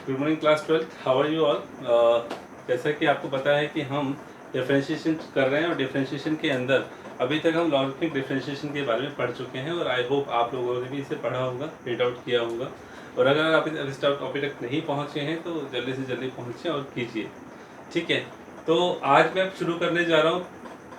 Good morning class 12th, how are you all. जैसा कि आपको पता है कि हम डिफ्रेंशिएशन कर रहे हैं और डिफ्रेंशिएशन के अंदर अभी तक हम लॉगरिथमिक डिफ्रेंशिएशन के बारे में पढ़ चुके हैं और आई होप आप लोगों ने भी इसे पढ़ा होगा, रीड आउट किया होगा। और अगर आप इस टॉपिक तक नहीं पहुँचे हैं तो जल्दी से जल्दी पहुँचें और कीजिए, ठीक है। तो आज मैं शुरू करने जा रहा हूँ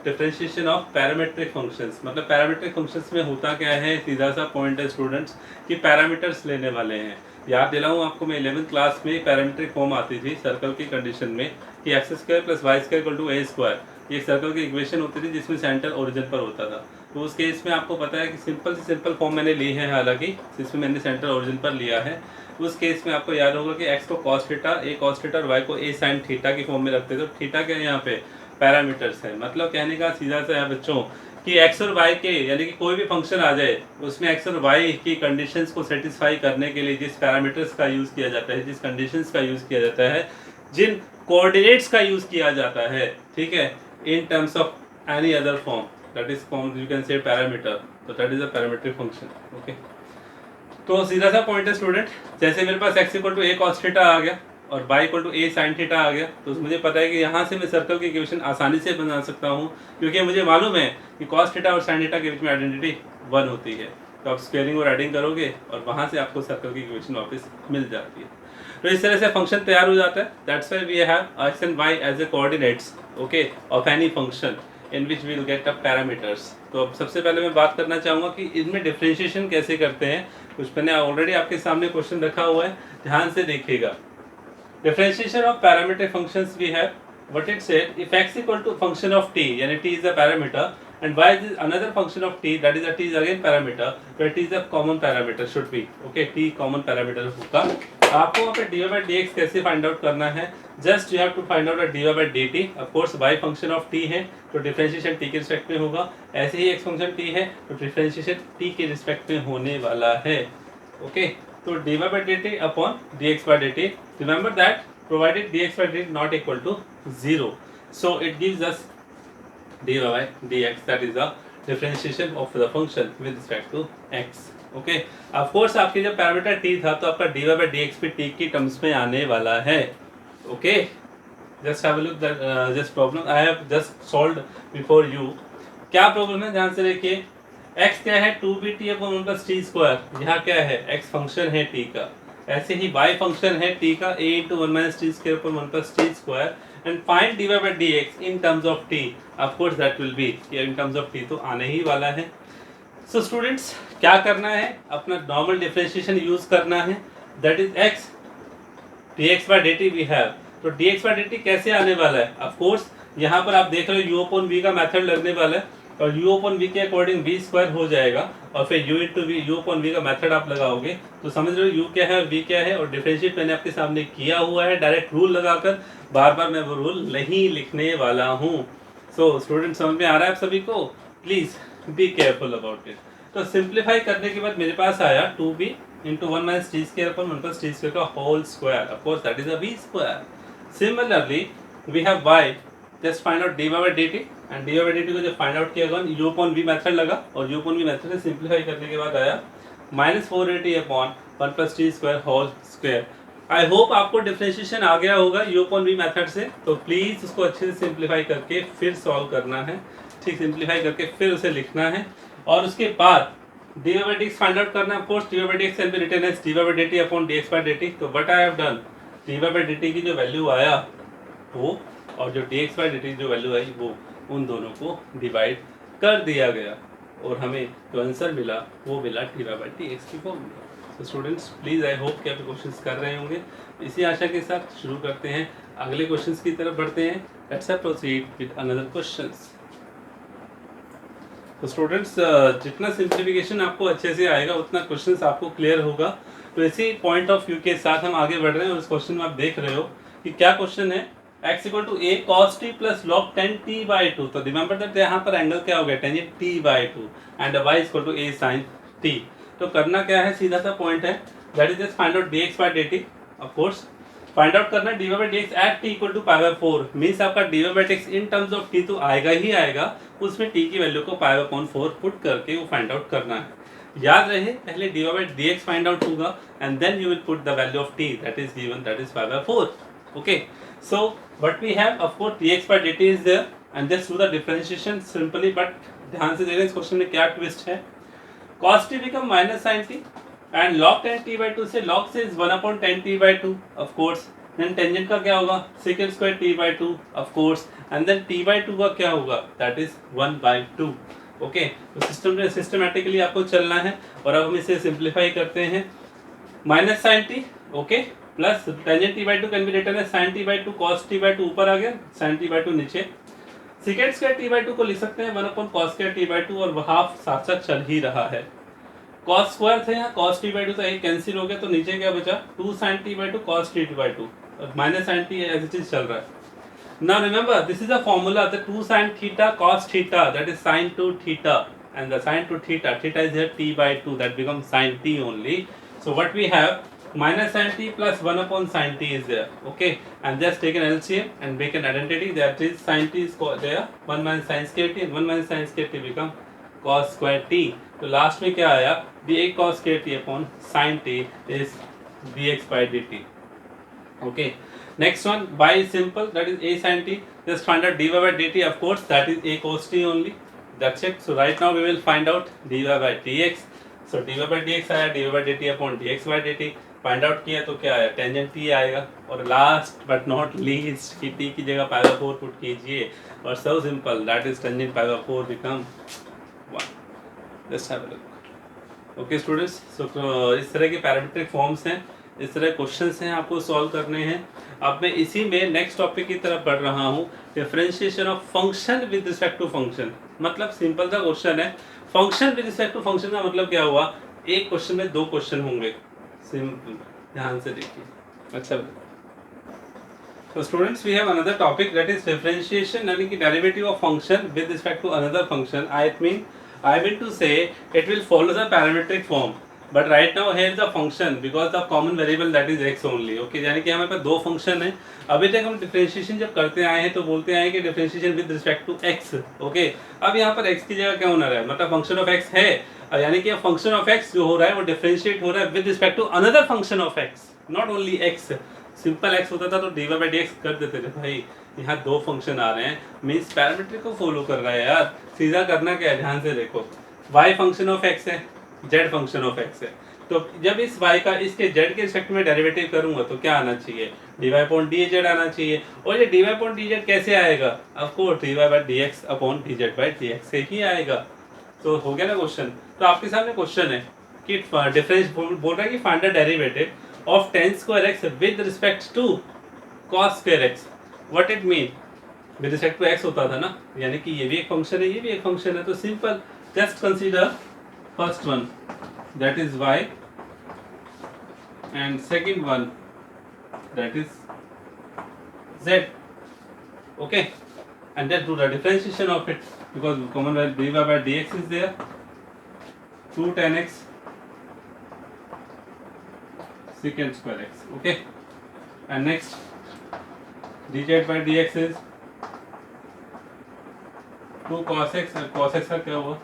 डिफरेंशिएशन ऑफ पैरामीट्रिक फंक्शंस। मतलब पैरामीट्रिक फंक्शंस में होता क्या है, सीधा सा पॉइंट है स्टूडेंट्स कि पैरामीटर्स लेने वाले हैं। याद दिलाऊं आपको, मैं 11th क्लास में पैरामीट्रिक फॉर्म आती थी सर्कल की कंडीशन में कि X square plus Y square equal to A square, ये सर्कल की इक्वेशन होती थी जिसमें सेंटर ओरिजिन पर होता था। तो उस केस में आपको पता है कि सिंपल से सिंपल फॉर्म मैंने ली है, हालांकि जिसमें मैंने सेंटर ओरिजिन पर लिया है। उस केस में आपको याद होगा कि एक्स को कॉस थीटा, ए कॉस थीटा और वाई को ए साइन थीटा की फॉर्म में रखते थे। तो थीटा क्या है यहाँ पे, पैरामीटर्स है। मतलब कहने का सीधा सा है बच्चों कि एक्स और वाई के, यानी कि कोई भी फंक्शन आ जाए उसमें एक्स और वाई की कंडीशंस को सेटिस्फाई करने के लिए जिस पैरामीटर्स का यूज़ किया जाता है, जिस कंडीशंस का यूज़ किया जाता है, जिन कोऑर्डिनेट्स का यूज़ किया जाता है, ठीक है, in terms of any other form, that is form you can say parameter. तो that is a parametric function. Okay, तो सीधा सा पॉइंट है स्टूडेंट, जैसे मेरे पास x equal to a cos theta आ गया और y equal to a sine theta आ गया, तो मुझे पता है कि यहाँ से मैं सर्कल की इक्वेशन आसानी से बना सकता हूँ, क्योंकि मुझे मालूम है कि कॉस थीटा और साइन थीटा के बीच में आइडेंटिटी 1 होती है। तो आप स्क्वेयरिंग और एडिंग करोगे और वहाँ से आपको सर्कल की इक्वेशन वापस मिल जाती है। तो इस तरह से फंक्शन तैयार हो जाता है। That's why we have X and Y as a coordinates, okay, of any function in which we will get a parameters. तो अब सबसे पहले मैं बात करना चाहूँगा कि इनमें डिफ्रेंशिएशन कैसे करते हैं। कुछ मैंने ऑलरेडी आपके सामने क्वेश्चन रखा हुआ है, ध्यान से देखिएगा। Differentiation of parametric functions we have what it said, if x equal to function of t, यानी t is a parameter and y is another function of t, that is a t is again parameter, but t is a common parameter should be, okay, t common parameter होगा। आपको वहाँ पे dy by dx कैसे find out करना है, just you have to find out dy by dt। Of course y function of t है तो differentiation t के रिस्पेक्ट में होगा, ऐसे ही x फंक्शन t है तो डिफरेंशिएशन t के रिस्पेक्ट में होने वाला है। ओके, तो dy by dt upon dx by dt, remember that provided dx by dt not equal to 0, so it gives us dy by dx, that is the differentiation of the function with respect to x। Okay, of course आपके जब parameter t था तो आपका dy by dx भी t की terms में आने वाला है। Okay, just have a look that just problem I have just solved before you। क्या प्रॉब्लम है, ध्यान से देखिए। x क्या है, 2bt upon 1 plus T square. यहाँ क्या है, x फंक्शन है t का, ऐसे ही y फंक्शन है t का, a into 1 minus t square upon 1 plus T square, and find dy by dx in terms of t। Of course that will be, in terms of t तो आने ही वाला है। So students क्या करना है, अपना नॉर्मल डिफरेंशिएशन यूज करना है, that is x dx by dt we have. तो dx बाई dt कैसे आने वाला है, ऑफ कोर्स यहाँ पर आप देख रहे हो u अपॉन v का मेथड लगने वाला है और u अपॉन v के अकॉर्डिंग v स्क्वायर हो जाएगा और फिर u into V, u upon v का मेथड आप लगाओगे तो समझ रहे हो u क्या है और v क्या है। और डिफरेंशिएट मैंने आपके सामने किया हुआ है डायरेक्ट रूल लगाकर, बार बार मैं वो रूल नहीं लिखने वाला हूँ। सो स्टूडेंट समझ में आ रहा है आप सभी को, please be careful about it. तो सिंप्लीफाई करने के बाद मेरे पास आया 2b into 1 minus t square upon 1 plus T square का whole square, of course that is a v square. Similarly we have y, just find out dy by dt, and dy by dt को जब find out किया गया u upon v method लगा और u upon v method से simplify करने के बाद आया minus 480 upon 1 plus T square whole square. I hope आपको डिफरेंशिएशन आ गया होगा u अपॉन v मेथड से, तो प्लीज़ उसको अच्छे से सिंप्लीफाई करके फिर सॉल्व करना है, ठीक, सिंप्लीफाई करके फिर उसे लिखना है और उसके बाद dy by dx find out करना है। Of course dy by dx can be written as dy by dt upon dx by dt। तो what I have done, dy by dt की जो वैल्यू आया वो और जो dx by dt जो वैल्यू आई वो, उन दोनों को डिवाइड कर दिया गया और हमें जो आंसर मिला वो मिला dy by dx की फॉर्म में। तो स्टूडेंट्स प्लीज़ आई होप कि आप क्वेश्चंस कर रहे होंगे। इसी आशा के साथ शुरू करते हैं, अगले क्वेश्चंस की तरफ बढ़ते हैं। Let's proceed with another questions. तो स्टूडेंट्स जितना सिंप्लीफिकेशन आपको अच्छे से आएगा उतना क्वेश्चंस आपको क्लियर होगा। तो इसी पॉइंट ऑफ व्यू के साथ हम आगे बढ़ रहे हैं और इस क्वेश्चन में आप देख रहे हो कि क्या क्वेश्चन है, x equal to a cos t plus log 10t by 2। तो रिमेंबर दैट यहाँ पर एंगल क्या हो गया, tan t by 2 and y equal to a sin t। तो करना क्या है, सीधा सा पॉइंट है, that is just find out dx by dt। Of course find out करना dy by dx at t equal to pi by 4, means आपका dy by dx in terms of t तो आएगा ही आएगा, उसमें t की value को पाई by 4 put करके वो फाइंड आउट करना है। याद रहे पहले dy by dx find out होगा and then you will put the value of t that is given, that is 5/4. Okay, so what we have, of course dx by dt is there and just do the differentiation simply. But ध्यान से देखना इस question में क्या twist है. cos t become minus sin t and log 10 t by 2 से log से is 1/10 t by 2 of course. then tangent का क्या होगा secant square t by 2 of course and then t by 2 का क्या होगा that is 1/2. ओके, तो systematically आपको चलना है. और अब हम इसे सिंप्लीफाई करते हैं. Minus sine t, okay, plus tangent t by 2 can be written as sine t by 2 cos t by 2 ऊपर आ गया, साइन टी बाई 2 नीचे. सेकेंड स्क्वायर टी बाई 2 को लिख सकते हैं 1/cos स्क्वायर टी बाई 2 और हाफ साथ साथ चल ही रहा है. कॉस स्क्वायर थे यहाँ, cos टी बाई 2 तो एक कैंसिल हो गया, तो नीचे क्या बचा 2 sine t by 2 cos t by 2 और minus sine t as it is चल रहा है. Now remember this is a formula, the 2 sin theta cos theta, that is sin 2 theta, and the sin 2 theta, theta is here t by 2, that becomes sin t only. So what we have minus sin t plus 1/sin t is there, okay, and just take an LCM and make an identity, that is sin t is there 1 minus sin square t and 1 minus sin square t become cos square t. तो last में क्या आया, dA cos square t upon sin t is dx by dt. Okay. Next one, y is simple, that is a sin t. Just find out dy by dt, of course, that is a cos t only. That's it. So right now we will find out dy by dx. So dy by dx आया, dy by dt upon dx by dt. Find out किया तो क्या आया, tangent t आएगा. और last but not least कि t की जगह π/4 पुट कीजिए और so simple, that is tangent π/4 become 1. Just have a look. Okay students, so इस तरह के पैरामीट्रिक फॉर्म्स हैं, इस तरह क्वेश्चंस हैं, आपको सॉल्व करने हैं. अब मैं इसी में नेक्स्ट टॉपिक की तरफ बढ़ रहा हूँ, differentiation of function with respect to function. मतलब सिंपल सा क्वेश्चन है, function with respect to function का मतलब क्या हुआ, एक क्वेश्चन में 2 क्वेश्चन होंगे. सिंपल, ध्यान से देखिए. अच्छा, so students we have another topic, that is differentiation, यानी कि derivative of function with respect to another function. I mean to say it will follow the parametric form. But right now here is the function because the common variable that is x only. Okay, यानी कि हमारे पास 2 function है. अभी तक हम differentiation जब करते आए हैं तो बोलते आए हैं कि differentiation with respect to x. Okay, अब यहाँ पर x की जगह क्या होना है, मतलब फंक्शन ऑफ x है, यानी कि फंक्शन ऑफ x जो हो रहा है वो डिफरेंशिएट हो रहा है with respect to another function of x, not only x. Simple x होता था तो dy by dx कर देते थे भाई. यहाँ 2 फंक्शन आ रहे हैं, मीन्स पैरामीट्रिक को फॉलो कर रहा है यार. सीधा करना क्या है, ध्यान से देखो, y फंक्शन ऑफ x है, z फंक्शन ऑफ x है. तो जब इस y का इसके z के रिस्पेक्ट में डेरिवेटिव करूंगा तो क्या आना चाहिए, dy अपॉन dz आना चाहिए. और ये dy अपॉन dz कैसे आएगा, of course dy by dx upon dz by dx से ही आएगा. तो हो गया ना क्वेश्चन. तो आपके सामने क्वेश्चन है कि डिफरेंस बोल रहा है कि find the derivative of tan square x with respect to cos square x. What it mean, with respect to x होता था ना, यानी कि ये भी एक फंक्शन है, ये भी एक फंक्शन है. तो simple, just consider first one, that is y, and second one, that is z. Okay, and then do the differentiation of it because common value dy by dx is there, 2 tan x secant square x. Okay, and next dz by dx is 2 cos x, और cos x का क्या हुआ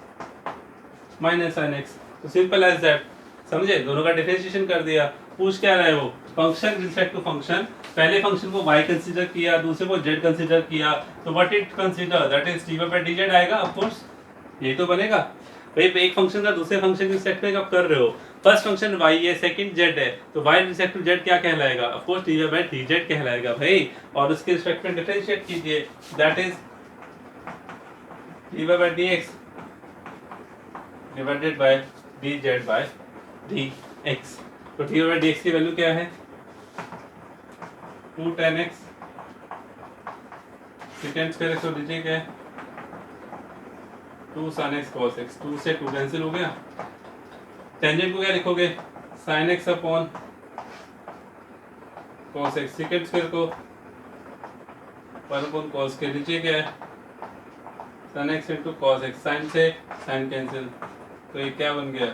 minus sin x. तो simple as that, समझे, दोनों का differentiation कर दिया. पूछ क्या रहा है वो, फंक्शन रिस्पेक्ट टू फंक्शन. पहले फंक्शन को y कंसीडर किया, दूसरे को z कंसीडर किया, तो what it consider, that is dy by dz आएगा. ऑफ कोर्स ये तो बनेगा भाई. एक फंक्शन का दूसरे फंक्शन के रिस्पेक्ट में कब कर रहे हो, फर्स्ट फंक्शन y है, सेकंड z है, तो y रिस्पेक्ट टू z क्या कहलाएगा, of course dy by dz कहलाएगा भाई. और उसके रिस्पेक्ट में डिफरेंशिएट कीजिए, that is dy by dx divided by dz by dx. तो dy by dx की वैल्यू क्या है, 2 tan x secant square x, और dz क्या है 2 sin x cos x. 2 से 2 कैंसिल हो गया. टेंजेंट को क्या लिखोगे, sin x upon cos x, secant square को 1 अपॉन cos के, नीचे क्या है sin x into cos x. sin से sin कैंसिल, तो ये क्या बन गया,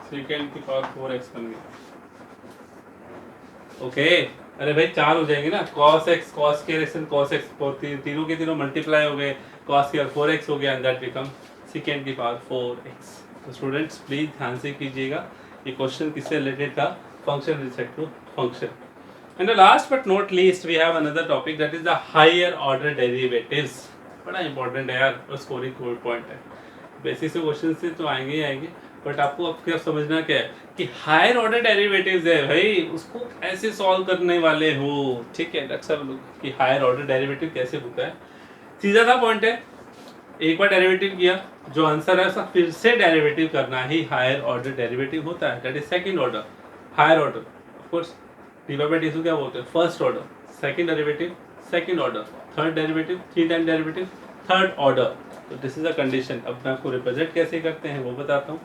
सेकेंड की पावर 4x बन गया. ओके, अरे भाई 4 हो जाएंगे ना, cos x cos के cos x, तीनों के तीनों मल्टीप्लाई हो गए, cos के 4x हो गया, एंड दैट बिकम सेकेंड की पावर 4x. तो स्टूडेंट्स प्लीज ध्यान से कीजिएगा, ये क्वेश्चन किससे रिलेटेड था, function respect to function. And the last but not least we have another topic that is the higher order derivatives. बड़ा इंपॉर्टेंट है यार और स्कोरिंग पॉइंट है। बेसिक से क्वेश्चन से तो आएंगे ही आएंगे, बट आपको अब क्या समझना क्या है कि हायर ऑर्डर डेरिवेटिव्स है भाई, उसको ऐसे सॉल्व करने वाले हो। ठीक है, दैट्स सब लोग कि हायर ऑर्डर डेरिवेटिव कैसे होता है। सीधा सा पॉइंट है, एक बार डेरिवेटिव किया, जो आंसर है उसका फिर से डेरिवेटिव करना ही हायर ऑर्डर डेरिवेटिव होता है। That is second order. Higher order of course d by d को क्या बोलते हैं, first order, second derivative second order, third derivative three time derivative third order. तो दिस इज अ कंडीशन। अब मैं आपको रिप्रेजेंट कैसे करते हैं वो बताता हूँ,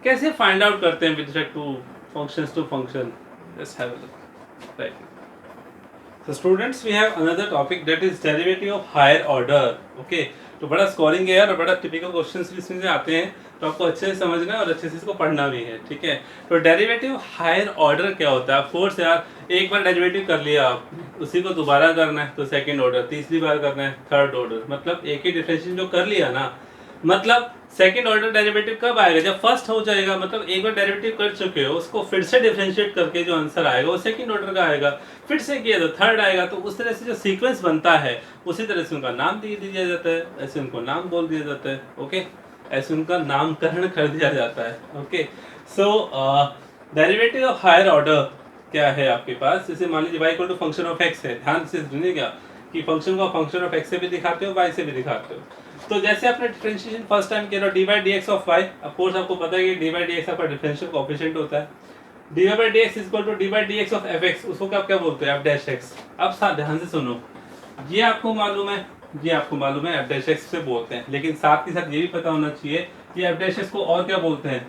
कैसे फाइंड आउट करते हैं with respect to functions to function. Let's have a look. Right, so students we have another topic that is derivative of higher order. Okay, तो बड़ा स्कोरिंग है यार और बड़ा टिपिकल क्वेश्चंस भी इसमें से आते हैं, तो आपको अच्छे से समझना है और अच्छे से इसको पढ़ना भी है। ठीक है, तो डेरिवेटिव हायर ऑर्डर क्या होता है। ऑफ कोर्स यार, एक बार डेरिवेटिव कर लिया आपने, उसी को दोबारा करना है तो सेकंड ऑर्डर, तीसरी बार करना है थर्ड ऑर्डर। मतलब एक ही डिफरेंशिएशन जो कर लिया ना, मतलब सेकंड ऑर्डर डेरिवेटिव कब आएगा, जब फर्स्ट हो जाएगा। मतलब एक बार डेरिवेटिव कर चुके हो, उसको फिर से डिफरेंशिएट करके जो आंसर आएगा वो सेकंड ऑर्डर का आएगा, फिर से किया तो थर्ड आएगा। तो उस तरह से जो सीक्वेंस बनता है उसी तरह से उनका नाम दे दिया जाता है, ऐसे उनको नाम बोल दिया जाता है। ओके, ऐसे उनका नामकरण कर दिया जाता है। Okay, so derivative of higher order क्या है आपके पास, जैसे मान लीजिए y equal to function of x है। ध्यान से सुनिएगा कि फंक्शन को फंक्शन ऑफ x से भी दिखाते हो, y से भी दिखाते हो। तो जैसे आपने डिफरेंशिएशन फर्स्ट टाइम किया d by D x of y, of course आपको पता है कि डी बाई डी एक्स आपका डिफरेंशियल कोएफिशिएंट होता है। D by D x equal to d by D x of f x, उसको क्या क्या बोलते हैं, एफ डैश एक्स। अब साथ ध्यान से सुनो, ये आपको मालूम है, ये आपको मालूम है एफ डैश एक्स से बोलते हैं, लेकिन साथ ही साथ ये भी पता होना चाहिए कि एफ डैश एक्स को और क्या बोलते हैं,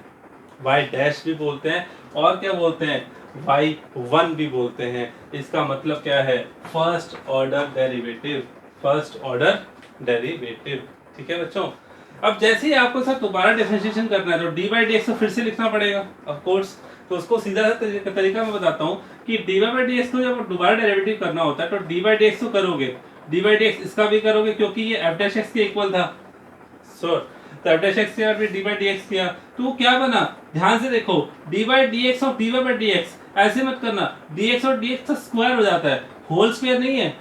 वाई डैश भी बोलते हैं, और क्या बोलते हैं, वाई वन भी बोलते हैं। इसका मतलब क्या है, first order derivative, first order derivative. ठीक है बच्चों, अब जैसे ही आपको सर दोबारा डिफरेंशिएशन करना है तो डी बाई डी एक्स को फिर से लिखना पड़ेगा ऑफ कोर्स। तो उसको सीधा सा तरीका मैं बताता हूँ कि डी बाई डी एक्स को जब दोबारा डेरिवेटिव करना होता है तो डी बाई डी एक्स को करोगे, डी बाई डी एक्स इसका भी करोगे क्योंकि ये एफ डैश एक्स के इक्वल था। सो तो एफ डैश एक्स के बाद डी बाई डी एक्स किया तो क्या बना, ध्यान से देखो, D by D x of D by D x. ऐसे मत करना, डी एक्स और डी एक्स का स्क्वायर हो जाता है, होल स्क्वायर नहीं है,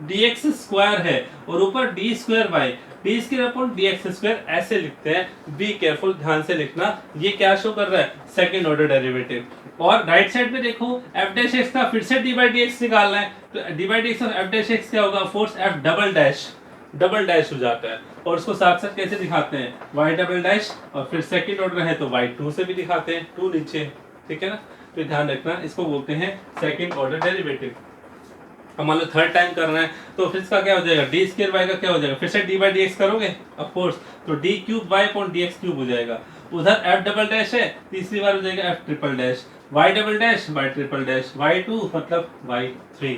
डी एक्स स्क्वायर है और ऊपर D square by D square upon d x square, ऐसे लिखते हैं। बी केयरफुल, ध्यान से लिखना। ये क्या शो कर रहा है, सेकंड ऑर्डर डेरिवेटिव। और राइट साइड पे देखो एफ डैश एक्स का फिर से डी बाई डी एक्स निकालना है, तो D by D x of F dash x क्या होगा, फोर्स एफ डबल डैश हो जाता है। और उसको साथ साथ कैसे दिखाते हैं, वाई डबल डैश, और फिर सेकंड ऑर्डर है तो वाई टू से भी दिखाते हैं, टू नीचे। ठीक है ना, तो ध्यान रखना, इसको बोलते हैं सेकंड ऑर्डर डेरिवेटिव। अब मान लो थर्ड टाइम करना है तो फिर इसका क्या हो जाएगा, डी स्क्वायर वाई का क्या हो जाएगा, फिर से डी बाई डी एक्स करोगे ऑफ कोर्स, तो d cube y upon d x cube हो जाएगा। उधर एफ डबल डैश है, तीसरी बार हो जाएगा f triple dash, y double dash y triple dash, y two मतलब वाई थ्री।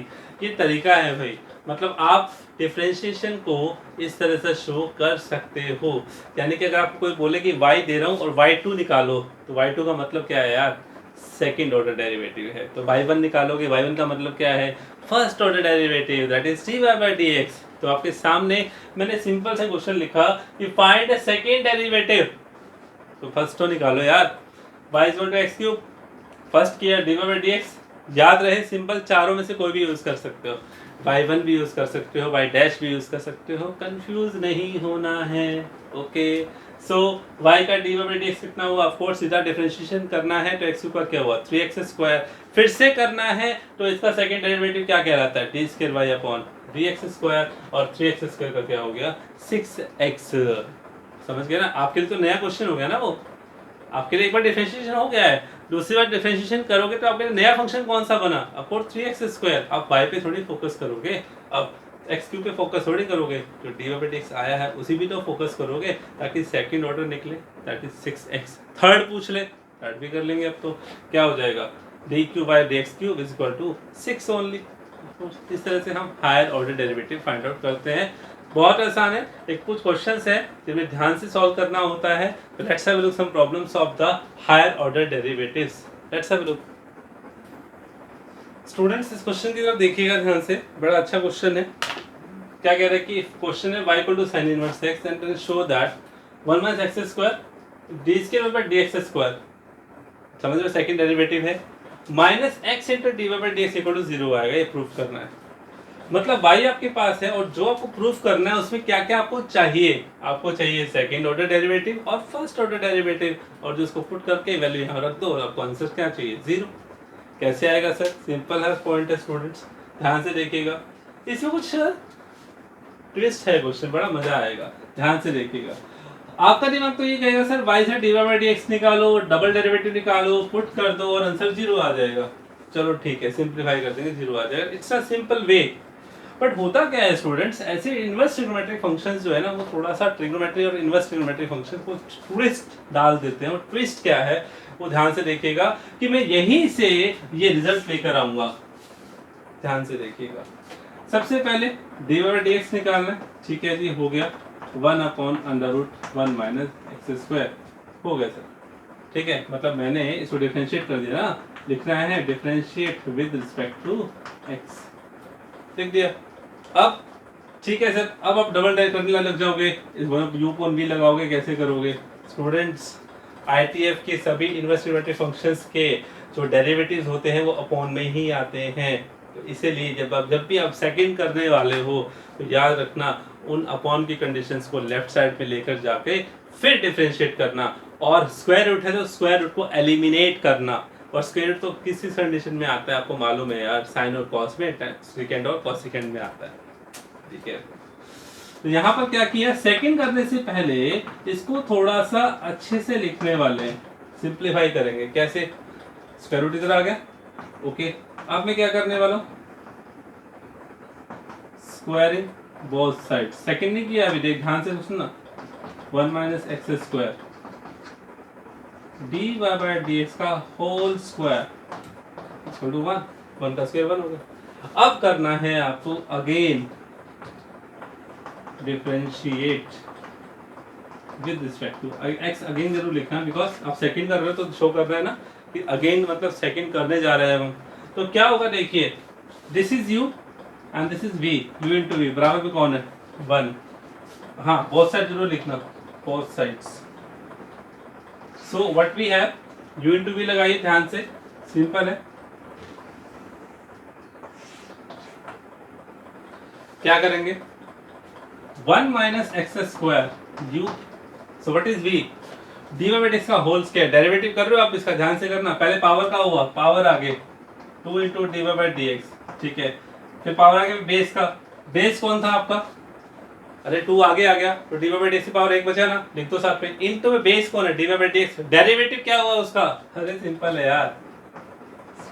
ये तरीका है भाई, मतलब आप डिफरेंशिएशन को इस तरह से शो कर सकते हो। यानी कि अगर आपको कोई बोले कि वाई दे रहा हूँ और वाई टू निकालो, तो वाई टू का मतलब क्या है यार, सेकंड ऑर्डर डेरिवेटिव है। तो y1 निकालोगे, y1 का मतलब क्या है, first order derivative, that is dy by dx। तो आपके सामने मैंने सिंपल सा क्वेश्चन लिखा कि फाइंड द सेकंड डेरिवेटिव, तो फर्स्ट तो निकालो यार, y इज इक्वल टू x क्यूब, फर्स्ट किया dy by dx। याद रहे सिंपल, चारों में से कोई भी यूज कर सकते हो, y1 भी यूज कर सकते हो, y डैश भी यूज कर सकते हो, कंफ्यूज नहीं होना है। ओके, सो y का डी बाई डी एक्स कितना हुआ, ऑफ कोर्स सीधा डिफरेंशिएशन करना है तो x ऊपर क्या हुआ 3x स्क्वायर, फिर से करना है तो इसका सेकंड डेरिवेटिव क्या कहलाता है, d square y upon d x square, और 3x स्क्वायर का क्या हो गया 6x। समझ गए ना, आपके लिए तो नया क्वेश्चन हो गया ना वो, आपके लिए एक बार डिफरेंशिएशन हो गया है, दूसरी बार डिफरेंशिएशन करोगे तो आपके लिए नया फंक्शन कौन सा बना, ऑफ कोर्स 3x स्क्वायर। आप y पे थोड़ी फोकस करोगे, अब एक्स क्यूब पे फोकस थोड़ी करोगे, जो डी बाई डी एक्स आया है उसी भी तो फोकस करोगे, ताकि सेकंड ऑर्डर निकले, दैट इज 6x। थर्ड पूछ ले, थर्ड भी कर लेंगे। अब तो क्या हो जाएगा, d cube by D x cube is equal to 6 only. इस तरह से हम higher order derivative find out करते हैं। बहुत आसान है, एक कुछ क्वेश्चंस है जिन्हें ध्यान से सॉल्व करना होता है। Let's have a look some problems of the higher order derivatives. Let's have a look. Students इस क्वेश्चन की तरफ देखिएगा ध्यान से, बड़ा अच्छा क्वेश्चन है। क्या कह रहा है कि क्वेश्चन है y equal to sin inverse x and show that 1 minus x square D square by d x square, समझ लो सेकंड डेरिवेटिव है, minus x into D Y by D x equal to 0 आएगा, ये proof करना है। मतलब y आपके पास है और जो आपको प्रूफ करना है उसमें क्या क्या आपको चाहिए, आपको चाहिए सेकंड ऑर्डर डेरिवेटिव और फर्स्ट ऑर्डर डेरिवेटिव, और जो उसको पुट करके वैल्यू यहाँ रख दो और आपको आंसर क्या चाहिए 0। कैसे आएगा सर? सिंपल है, पॉइंट है स्टूडेंट्स, ध्यान से देखिएगा, इसमें कुछ ट्विस्ट है क्वेश्चन, बड़ा मजा आएगा, ध्यान से देखिएगा। आपका दिमाग तो ये कहेगा सर y से d Y by D x निकालो, डबल डेरिवेटिव निकालो, पुट कर दो और आंसर 0 आ जाएगा। चलो ठीक है, सिंप्लीफाई कर देंगे, 0 आ जाएगा, it's a simple way. But होता क्या है स्टूडेंट्स, ऐसे इनवर्स ट्रिग्नोमेट्रिक फंक्शंस जो है ना, वो थोड़ा सा ट्रिग्नोमेट्री और इनवर्स ट्रिग्नोमेट्रिक फंक्शन को ट्विस्ट डाल देते हैं। और ट्विस्ट क्या है वो ध्यान से देखिएगा कि मैं यहीं से ये रिजल्ट लेकर आऊंगा, ध्यान से देखिएगा। सबसे पहले d Y by D x निकालना है, ठीक है जी, हो गया 1/√1 माइनस एक्स स्क्वायर, हो गया सर, ठीक है। मतलब मैंने इसको डिफरेंशिएट कर दिया ना, लिखना है differentiate with respect to x, लिख दिया। अब ठीक है सर, अब आप डबल टाइप करने लग जाओगे, यू कौन भी लगाओगे, कैसे करोगे स्टूडेंट्स? आईटीएफ के सभी इनवर्स ट्रिग्नोमेट्रिक फंक्शंस के जो डेरिवेटिव्स होते हैं वो अपॉन में ही आते हैं, तो इसीलिए जब भी आप सेकंड करने वाले हो तो याद रखना उन अपॉन की कंडीशंस को लेफ्ट साइड पे लेकर जाके फिर डिफरेंशिएट करना, और स्क्वायर रूट है तो स्क्वायर रूट को एलिमिनेट करना। और स्क्वायर रूट तो किसी कंडीशन में आता है आपको मालूम है यार, साइन और कॉस में, सेकंड और कोसेकेंड में आता है, ठीक है। तो यहाँ पर क्या किया, सेकंड करने से पहले इसको थोड़ा सा अच्छे से लिखने वाले हैं, सिंप्लीफाई करेंगे। कैसे? स्क्वायर रूट इधर आ गया, ओके। अब मैं क्या करने वाला हूँ, स्क्वायरिंग बोथ साइड। सेकंड नहीं किया अभी, देख ध्यान से सुनना, 1 minus x square d Y by D x का होल स्क्वायर इक्वल टू 1, 1 का स्क्वायर 1 हो गया। अब करना है आपको again differentiate with respect to x, again जरूर लिखना, बिकॉज आप सेकंड कर रहे हो तो शो कर रहे हैं ना कि अगेन मतलब सेकंड करने जा रहे हैं हम। तो क्या होगा देखिए, this is u and this is v, u into v बराबर में कौन है 1, हाँ बोथ साइड जरूर लिखना, both sides. So what we have, u into v लगाइए ध्यान से, सिंपल है। क्या करेंगे, 1 minus x square u, so what is v, d Y by D x का होल स्क्वायर, डेरिवेटिव कर रहे हो आप, इसका ध्यान से करना, पहले पावर का हुआ, पावर आगे 2 into D Y by D x, ठीक है। फिर पावर आगे बेस का, बेस कौन था आपका, अरे 2 आगे आ गया तो d Y by D x की पावर 1 बचा ना, लिख दो साथ में। इंटू में बेस कौन है, D Y by D x, derivative क्या हुआ उसका, अरे सिंपल है यार,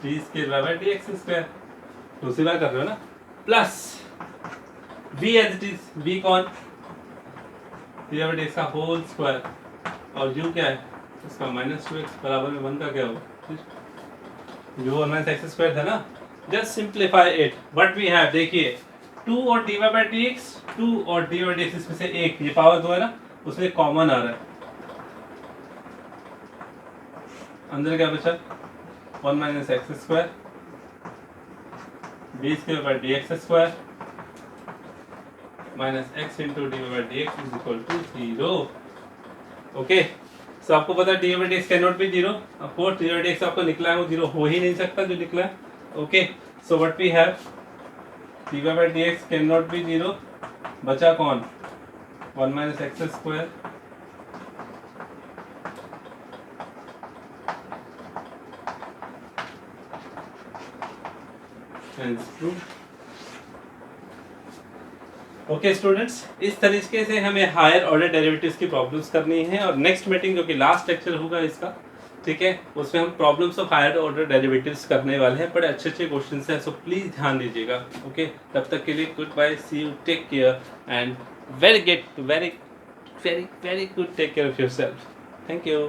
d square y by D x square, दूसरी बार कर रहे हो ना, plus v as it is, v कौन, d Y by D x का होल स्क्वायर, और u क्या है इसका -2x बराबर में 1 का क्या होगा, जो 1 माइनस एक्स स्क्वायर था ना। Just simplify it, what we have, देखिए 2 और d Y by D x, 2 और डी वाई डी एक्स में से एक, ये पावर 2 है ना, उसमें कॉमन आ रहा है, अंदर क्या बचा 1 minus x square D square by D x square minus x into D Y by D X is equal to 0, okay. So आपको पता है D Y by D x can not be 0, of course D Y D X आपको निकला है वो 0 हो ही नहीं सकता जो निकला है, okay. So what we have, d Y by D x can not be 0, बचा कौन 1 minus x square okay students, इस तरीके से हमें हायर ऑर्डर डेरिवेटिव्स की प्रॉब्लम्स करनी है, और नेक्स्ट मीटिंग जो कि लास्ट लेक्चर होगा इसका, ठीक है, उसमें हम problems of higher order derivatives करने वाले हैं। बड़े अच्छे अच्छे क्वेश्चंस हैं, सो प्लीज़ ध्यान दीजिएगा, ओके। तब तक के लिए good bye, see you, take care and very good take care of yourself, thank you.